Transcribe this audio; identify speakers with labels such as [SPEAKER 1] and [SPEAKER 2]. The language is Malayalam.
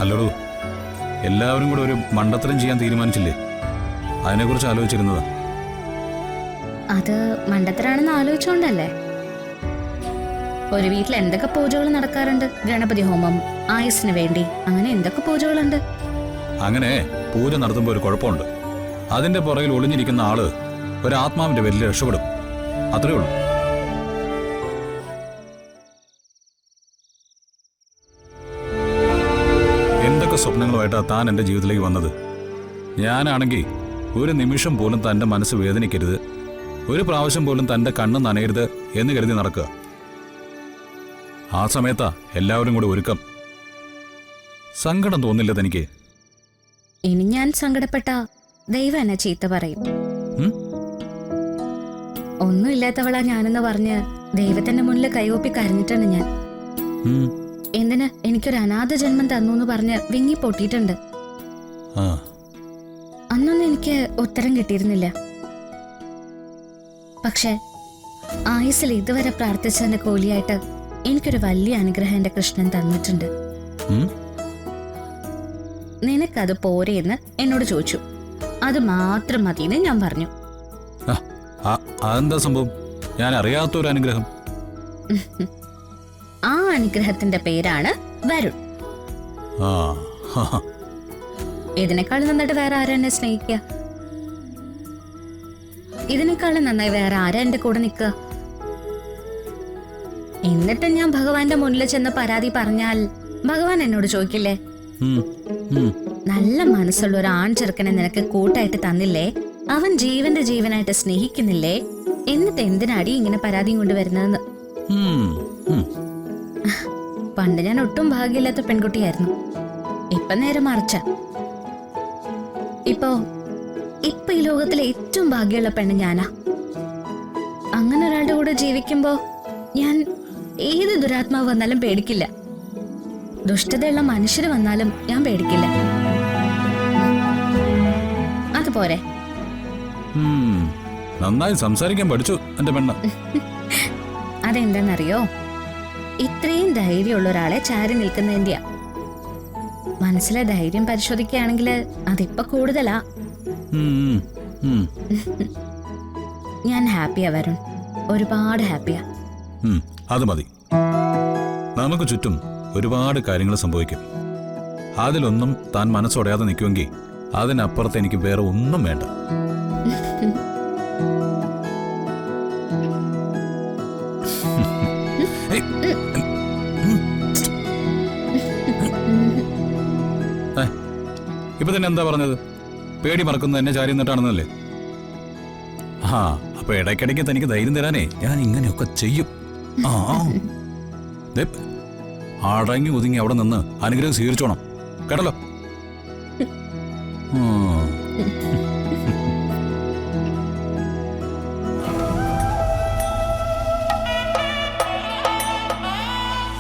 [SPEAKER 1] അല്ലടൂ, എല്ലാവരും കൂടെ ഒരു മണ്ടത്തരം ചെയ്യാൻ തീരുമാനിച്ചില്ലേ? അതിനെക്കുറിച്ച് ആലോചിച്ചിരുന്നതാ.
[SPEAKER 2] അത് മണ്ടത്തരാണെന്ന് ആലോചിച്ചോണ്ടല്ലേ? ഒരു വീട്ടിൽ എന്തൊക്കെ പൂജകൾ നടക്കാറുണ്ട്? ഗണപതി ഹോമം, ആയുസിന് വേണ്ടി, അങ്ങനെ എന്തൊക്കെ പൂജകളുണ്ട്.
[SPEAKER 1] അങ്ങനെ പൂജ നടത്തുമ്പോൾ ഒരു കുഴപ്പമുണ്ട്. അതിന്റെ പുറകിൽ ഒളിഞ്ഞിരിക്കുന്ന ആള് ഒരു ആത്മാവിന്റെ പേരിൽ രക്ഷപ്പെടും. അത്രേ ഉള്ളൂ. എന്തൊക്കെ സ്വപ്നങ്ങളുമായിട്ടാണ് താൻ എൻ്റെ ജീവിതത്തിലേക്ക് വന്നത്? ഞാനാണെങ്കിൽ ഒരു നിമിഷം പോലും തൻ്റെ മനസ്സ് വേദനിക്കരുത്, ഒരു പ്രാവശ്യം പോലും തൻ്റെ കണ്ണ് നനയരുത് എന്ന് കരുതി നടക്കുക. ആ സമയത്താ എല്ലാവരും കൂടി ഒരുക്കം. സങ്കടം തോന്നില്ല തനിക്ക്?
[SPEAKER 2] ഇനി ഞാൻ സങ്കടപ്പെട്ട ദൈവം എന്നെ ചീത്ത പറയും. ഒന്നുമില്ലാത്തവളാ ഞാനെന്ന് പറഞ്ഞ് ദൈവത്തിന്റെ മുന്നിൽ കൈകൂപ്പി കരഞ്ഞിട്ടുണ്ട് ഞാൻ. എന്തിന് എനിക്കൊരു അനാഥ ജന്മം തന്നു എന്ന് പറഞ്ഞ് വിങ്ങി പൊട്ടിയിട്ടുണ്ട്. അന്നൊന്നും എനിക്ക് ഉത്തരം കിട്ടിയിരുന്നില്ല. പക്ഷെ ആയുസ്സിൽ ഇതുവരെ പ്രാർത്ഥിച്ചതിന്റെ കൂലിയായിട്ട് എനിക്കൊരു വലിയ അനുഗ്രഹം എന്റെ കൃഷ്ണൻ തന്നിട്ടുണ്ട്. നിനക്കത് പോരെയെന്ന് എന്നോട് ചോദിച്ചു. അത് മാത്രം മതിയെന്ന് ഞാൻ പറഞ്ഞു.
[SPEAKER 1] അതെന്താ സംഭവം? ഞാൻ അറിയാത്തൊരു അനുഗ്രഹം.
[SPEAKER 2] ആ അനുഗ്രഹത്തിന്റെ പേരാണ് വരുൺ. ഇതിനേക്കാളും നന്നായിട്ട് വേറെ ആരാ എന്നെ സ്നേഹിക്കുക? ഇതിനേക്കാളും നന്നായി വേറെ ആരാ എന്റെ കൂടെ നിൽക്കുക? എന്നിട്ട് ഞാൻ ഭഗവാന്റെ മുന്നിൽ ചെന്ന് പരാതി പറഞ്ഞാൽ ഭഗവാൻ എന്നോട് ചോദിക്കില്ലേ, നല്ല മനസ്സുള്ള ഒരു ആൺ ചെറുക്കനെ നിനക്ക് കൂട്ടായിട്ട് തന്നില്ലേ, അവൻ ജീവന്റെ ജീവനായിട്ട് സ്നേഹിക്കുന്നില്ലേ, എന്നിട്ട് എന്തിനാടി ഇങ്ങനെ പരാതിയും കൊണ്ടുവരുന്നതെന്ന്. പണ്ട് ഞാൻ ഒട്ടും ഭാഗ്യമില്ലാത്ത പെൺകുട്ടിയായിരുന്നു. ഇപ്പൊ നേരെ മറിച്ച. ഇപ്പൊ ഈ ലോകത്തിലെ ഏറ്റവും ഭാഗ്യമുള്ള പെണ്ണ് ഞാനാ. അങ്ങനെ ഒരാളുടെ കൂടെ ജീവിക്കുമ്പോ ഞാൻ ഏത് ദുരാത്മാവ് വന്നാലും പേടിക്കില്ല. ദുഷ്ടതയുള്ള മനുഷ്യര് വന്നാലും ഞാൻ പേടിക്കില്ല. അതുപോലെ
[SPEAKER 1] നന്നായി സംസാരിക്കാൻ പഠിച്ചു എന്റെ പെണ്ണ്.
[SPEAKER 2] അതെന്താന്നറിയോ? ഇത്രയും ധൈര്യമുള്ള ഒരാളെ ചാരി നിൽക്കുന്നതിന്റെയാ. മനസ്സിലെ ധൈര്യം പരിശോധിക്കുകയാണെങ്കിൽ അതിപ്പോ കൂടുതലാ. ഞാൻ ഹാപ്പിയാ വരുൺ, ഒരുപാട് ഹാപ്പിയാ.
[SPEAKER 1] അത് മതി. നമുക്ക് ചുറ്റും ഒരുപാട് കാര്യങ്ങൾ സംഭവിക്കും. അതിലൊന്നും താൻ മനസ്സോടയാതെ നിൽക്കുമെങ്കിൽ അതിനപ്പുറത്ത് എനിക്ക് വേറെ ഒന്നും വേണ്ട. ഇപ്പൊ തന്നെ എന്താ പറഞ്ഞത്? പേടി മറക്കുന്നത് എന്നെ ചാരി നിന്നിട്ടാണെന്നല്ലേ? അപ്പൊ ഇടയ്ക്കിടയ്ക്ക് തനിക്ക് ധൈര്യം തരാനേ ഞാൻ ഇങ്ങനെയൊക്കെ ചെയ്യും. അടങ്ങി ഒതുങ്ങി അവിടെ നിന്ന് അനുഗ്രഹം സ്വീകരിച്ചോണം കേട്ടല്ലോ.